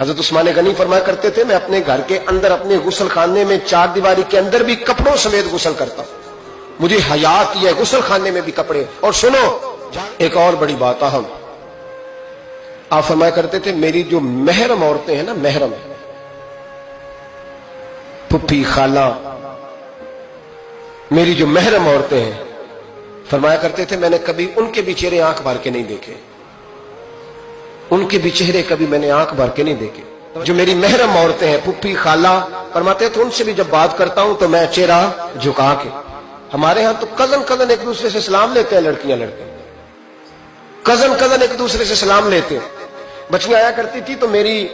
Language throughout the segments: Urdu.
حضرت عثمان غنی فرمایا کرتے تھے میں اپنے گھر کے اندر اپنے غسل خانے میں چار دیواری کے اندر بھی کپڑوں سمیت غسل کرتا ہوں، مجھے حیا کی ہے غسل خانے میں بھی کپڑے۔ اور سنو ایک اور بڑی بات اہم، آپ فرمایا کرتے تھے میری جو محرم عورتیں ہیں نا، محرم پھپھی خالہ، میری جو محرم عورتیں ہیں، فرمایا کرتے تھے میں نے کبھی ان کے بھی چہرے آنکھ بھر کے نہیں دیکھے، ان کے بھی چہرے کبھی میں نے آنکھ بھر کے نہیں دیکھے۔ جو میری محرم عورتیں ہیں پھپھی خالہ، فرماتے تھے ان سے بھی جب بات کرتا ہوں تو میں چہرہ جھکا کے۔ ہمارے ہاں تو کزن ایک دوسرے سے سلام لیتے ہیں، لڑکیاں لڑکے کزن ایک دوسرے سے سلام لیتے ہیں۔ بچیاں آیا کرتی تھی تو میری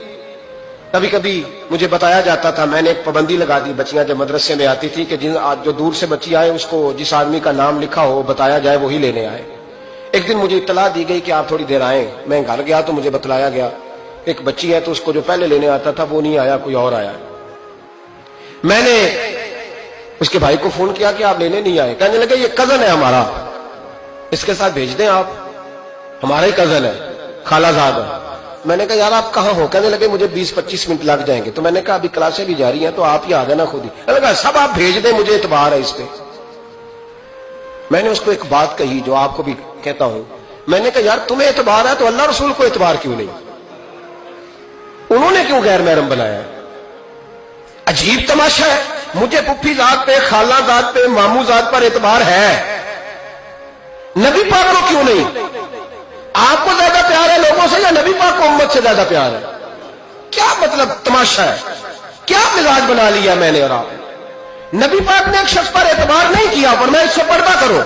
کبھی کبھی مجھے بتایا جاتا تھا، میں نے ایک پابندی لگا دی، بچیاں جب مدرسے میں آتی تھی کہ جو دور سے بچی آئے اس کو جس آدمی کا نام لکھا ہو بتایا جائے وہی لینے آئے۔ ایک دن مجھے اطلاع دی گئی کہ آپ تھوڑی دیر آئیں، میں گھر گیا تو مجھے بتلایا گیا ایک بچی ہے تو اس کو جو پہلے لینے آتا تھا وہ نہیں آیا، کوئی اور آیا۔ میں نے اس کے بھائی کو فون کیا کہ آپ لینے نہیں آئے، کہنے لگے یہ کزن ہے ہمارا، اس کے ساتھ بھیج دیں، آپ ہمارا ہی کزن ہے، خالہ زاد ہے۔ میں نے کہا یار آپ کہاں ہو؟ کہنے لگے مجھے 20-25 منٹ لگ جائیں گے۔ تو میں نے کہا ابھی کلاسیں بھی جاری ہیں تو آپ ہی آ جانا خود ہی۔ کہنے لگا سب آپ بھیج دیں، مجھے اعتبار ہے اس پہ۔ میں نے اس کو ایک بات کہی جو آپ کو بھی کہتا ہوں، میں نے کہا یار تمہیں اعتبار ہے تو اللہ رسول کو اعتبار کیوں نہیں؟ انہوں نے کیوں غیر محرم بنایا؟ عجیب تماشا ہے، مجھے پھپھی ذات پہ، خالہ ذات پہ، ماموں ذات پر اعتبار ہے، نبی پاک کو کیوں نہیں؟ آپ کو زیادہ پیار ہے لوگوں سے یا نبی پاک کو امت سے زیادہ پیار ہے؟ کیا مطلب تماشا ہے، کیا مزاج بنا لیا میں نے اور آپ؟ نبی پاک نے ایک شخص پر اعتبار نہیں کیا پر میں اس سے پردہ کرو،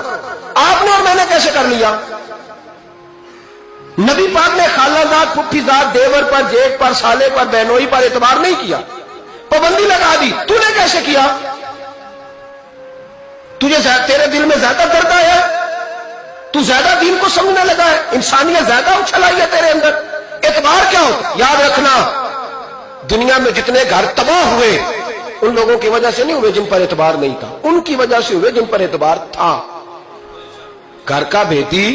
آپ نے اور میں نے کیسے کر لیا؟ نبی پاک نے خالہ ذات، پھپھی ذات، دیور پر، جیٹ پر، سالے پر، بہنوئی پر اعتبار نہیں کیا، پابندی لگا دی، تو نے کیسے کیا؟ تیرے دل میں زیادہ درد ہے، تو زیادہ دین کو سمجھنے لگا ہے، انسانیت زیادہ اچھل آئی ہے تیرے اندر، اعتبار کیا ہو؟ یاد رکھنا دنیا میں جتنے گھر تباہ ہوئے ان لوگوں کی وجہ سے نہیں ہوئے جن پر اعتبار نہیں تھا، ان کی وجہ سے ہوئے جن پر اعتبار تھا۔ گھر کا بھیتی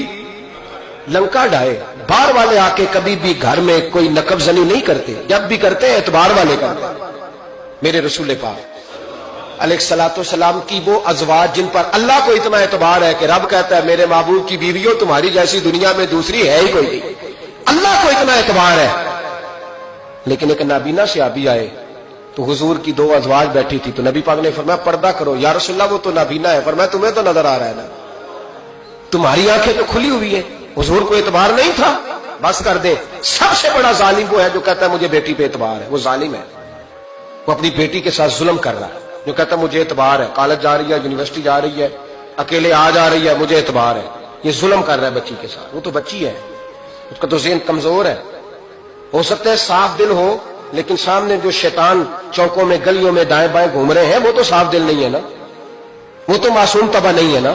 لنکا ڈھائے، باہر والے آ کے کبھی بھی گھر میں کوئی نقب زنی نہیں کرتے، جب بھی کرتے ہیں اعتبار والے کرتے ہیں۔ میرے رسول پاک علیہ الصلوۃ والسلام کی وہ ازواج جن پر اللہ کو اتنا اعتبار ہے کہ رب کہتا ہے میرے محبوب کی بیویوں تمہاری جیسی دنیا میں دوسری ہے ہی کوئی نہیں، اللہ کو اتنا اعتبار ہے۔ لیکن ایک نابینا صحابی آئے تو حضور کی دو ازواج بیٹھی تھی تو نبی پاک نے فرمایا پردہ کرو۔ یا رسول اللہ وہ تو نابینا ہے۔ فرمایا تمہیں تو نظر آ رہا ہے نا، تمہاری آنکھیں تو کھلی ہوئی ہیں۔ حضور کو اعتبار نہیں تھا، بس کر دے۔ سب سے بڑا ظالم وہ ہے جو کہتا ہے مجھے بیٹی پہ اعتبار ہے، وہ ظالم ہے، وہ اپنی بیٹی کے ساتھ ظلم کر رہا ہے۔ جو کہتا ہے مجھے اعتبار ہے، کالج جا رہی ہے، یونیورسٹی جا رہی ہے، اکیلے آ جا رہی ہے، مجھے اعتبار ہے، یہ ظلم کر رہا ہے بچی کے ساتھ۔ وہ تو بچی ہے، اس کا تو ذہن کمزور ہے، ہو سکتا ہے صاف دل ہو لیکن سامنے جو شیطان چوکوں میں گلیوں میں دائیں بائیں گھوم رہے ہیں وہ تو صاف دل نہیں ہے نا، وہ تو معصوم طبع نہیں ہے نا۔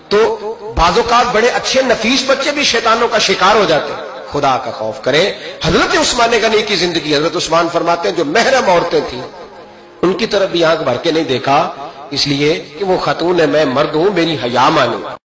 تو بعض اوقات بڑے اچھے نفیس بچے بھی شیطانوں کا شکار ہو جاتے ہیں، خدا کا خوف کرے۔ حضرت عثمان غنی کی زندگی، حضرت عثمان فرماتے ہیں جو محرم عورتیں تھیں ان کی طرف بھی آنکھ بھر کے نہیں دیکھا، اس لیے کہ وہ خاتون ہے، میں مرد ہوں، میری حیا مانو۔